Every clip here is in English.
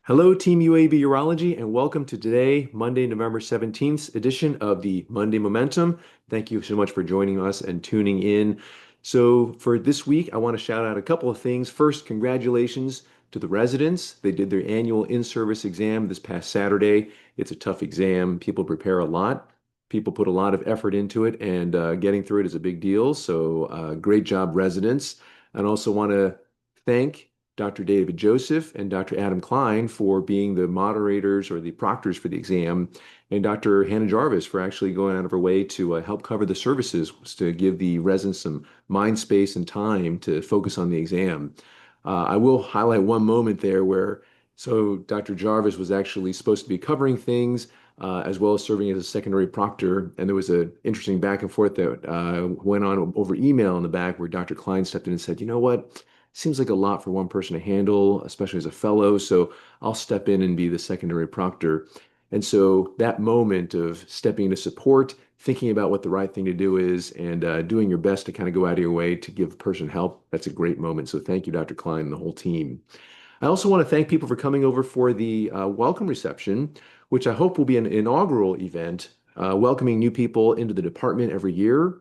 Hello, Team UAB Urology, and welcome to today, Monday, November 17th edition of the Monday Momentum. Thank you so much for joining us and tuning in. So, for this week, I want to shout out a couple of things. First, congratulations to the residents. They did their annual in-service exam this past Saturday. It's a tough exam. People prepare a lot. People put a lot of effort into it, and getting through it is a big deal. So, great job, residents. And also want to thank Dr. David Joseph and Dr. Adam Klein for being the moderators or the proctors for the exam, and Dr. Hannah Jarvis for actually going out of her way to help cover the services to give the residents some mind space and time to focus on the exam. I will highlight one moment there where Dr. Jarvis was actually supposed to be covering things as well as serving as a secondary proctor. And there was an interesting back and forth that went on over email in the back where Dr. Klein stepped in and said, you know what? Seems like a lot for one person to handle, especially as a fellow. So I'll step in and be the secondary proctor. And so that moment of stepping to support, thinking about what the right thing to do is, and doing your best to kind of go out of your way to give a person help, that's a great moment. So thank you, Dr. Klein, and the whole team. I also want to thank people for coming over for the welcome reception, which I hope will be an inaugural event, welcoming new people into the department every year.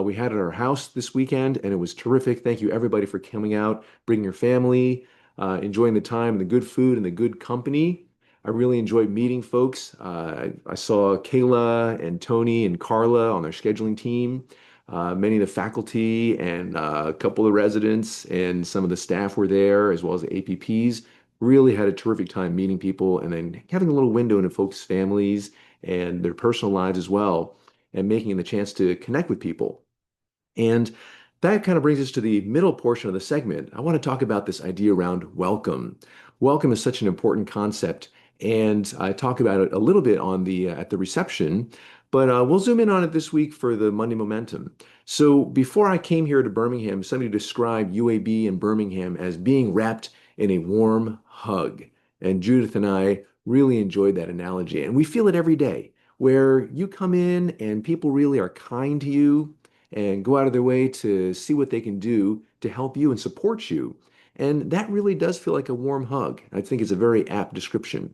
We had it at our house this weekend, and it was terrific. Thank you, everybody, for coming out, bringing your family, enjoying the time and the good food and the good company. I really enjoyed meeting folks. I saw Kayla and Tony and Carla on their scheduling team. Many of the faculty and a couple of residents and some of the staff were there, as well as the APPs. Really had a terrific time meeting people and then having a little window into folks' families and their personal lives as well, and making the chance to connect with people. And that kind of brings us to the middle portion of the segment. I want to talk about this idea around welcome. Welcome is such an important concept, and I talk about it a little bit on the at the reception, but we'll zoom in on it this week for the Monday Momentum. So before I came here to Birmingham, somebody described UAB and Birmingham as being wrapped in a warm hug. And Judith and I really enjoyed that analogy, and we feel it every day, where you come in and people really are kind to you and go out of their way to see what they can do to help you and support you. And that really does feel like a warm hug. I think it's a very apt description.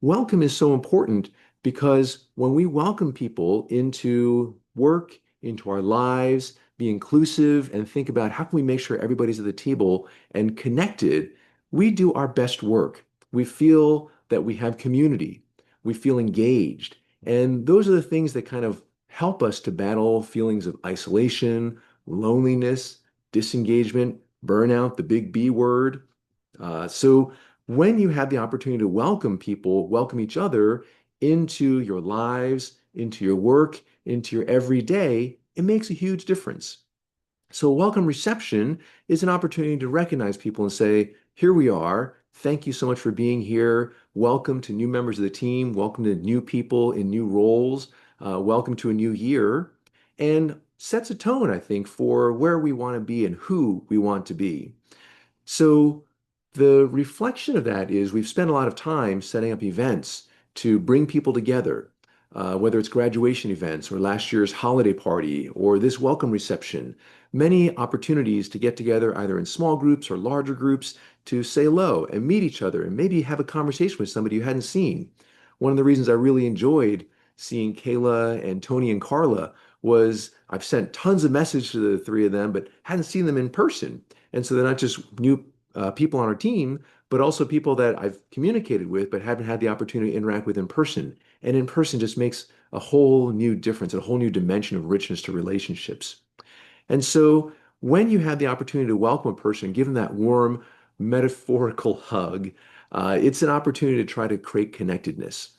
Welcome is so important because when we welcome people into work, into our lives, be inclusive, and think about how can we make sure everybody's at the table and connected, we do our best work. We feel that we have community. We feel engaged. And those are the things that kind of help us to battle feelings of isolation, loneliness, disengagement, burnout, the big B word. So when you have the opportunity to welcome people, welcome each other into your lives, into your work, into your everyday, it makes a huge difference. So a welcome reception is an opportunity to recognize people and say, here we are. Thank you so much for being here. Welcome to new members of the team. Welcome to new people in new roles. Welcome to a new year. And sets a tone, I think, for where we want to be and who we want to be. So the reflection of that is we've spent a lot of time setting up events to bring people together, whether it's graduation events or last year's holiday party or this welcome reception. Many opportunities to get together either in small groups or larger groups to say hello and meet each other and maybe have a conversation with somebody you hadn't seen. One of the reasons I really enjoyed seeing Kayla and Tony and Carla was I've sent tons of messages to the three of them, but hadn't seen them in person. And so they're not just new people on our team, but also people that I've communicated with, but haven't had the opportunity to interact with in person. And in person just makes a whole new difference, a whole new dimension of richness to relationships. And so when you have the opportunity to welcome a person, give them that warm metaphorical hug, it's an opportunity to try to create connectedness.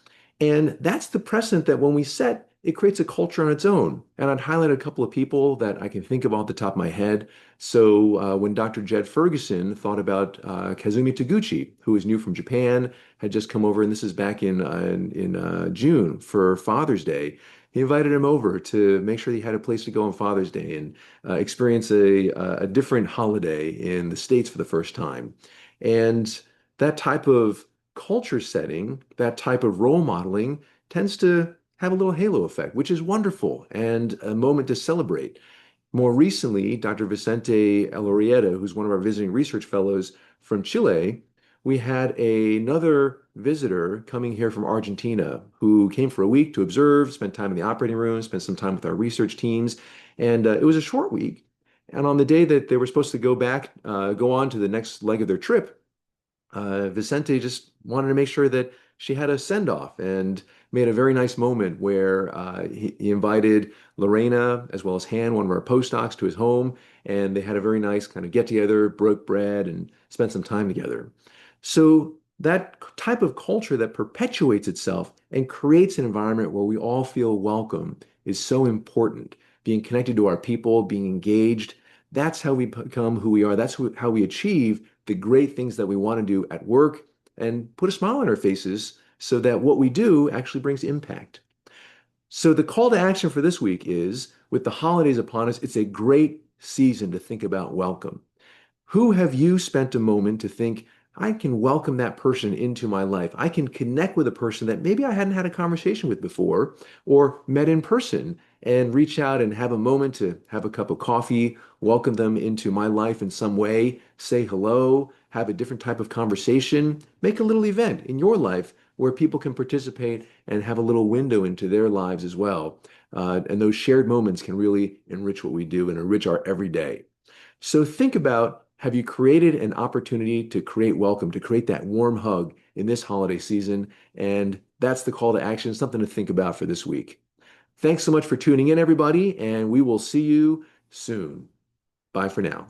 And that's the precedent that when we set, it creates a culture on its own. And I'd highlight a couple of people that I can think of off the top of my head. So when Dr. Jed Ferguson thought about Kazumi Taguchi, who is new from Japan, had just come over, and this is back in June for Father's Day. He invited him over to make sure he had a place to go on Father's Day and experience a different holiday in the States for the first time. And that type of culture setting, that type of role modeling tends to have a little halo effect, which is wonderful and a moment to celebrate. More recently, Dr. Vicente Elorieta, who's one of our visiting research fellows from Chile, we had another visitor coming here from Argentina who came for a week to observe, spend time in the operating room, spend some time with our research teams. And it was a short week. And on the day that they were supposed to go back, go on to the next leg of their trip, Vicente just wanted to make sure that she had a send off and made a very nice moment where he invited Lorena as well as Han, one of our postdocs, to his home. And they had a very nice kind of get together, broke bread, and spent some time together. So, that type of culture that perpetuates itself and creates an environment where we all feel welcome is so important. Being connected to our people, being engaged, that's how we become who we are. That's how we achieve the great things that we want to do at work and put a smile on our faces so that what we do actually brings impact. So, the call to action for this week is with the holidays upon us, it's a great season to think about welcome. Who have you spent a moment to think, I can welcome that person into my life? I can connect with a person that maybe I hadn't had a conversation with before or met in person and reach out and have a moment to have a cup of coffee, welcome them into my life in some way, say hello, have a different type of conversation, make a little event in your life where people can participate and have a little window into their lives as well. And those shared moments can really enrich what we do and enrich our everyday. So think about, have you created an opportunity to create welcome, to create that warm hug in this holiday season? And that's the call to action, something to think about for this week. Thanks so much for tuning in, everybody, and we will see you soon. Bye for now.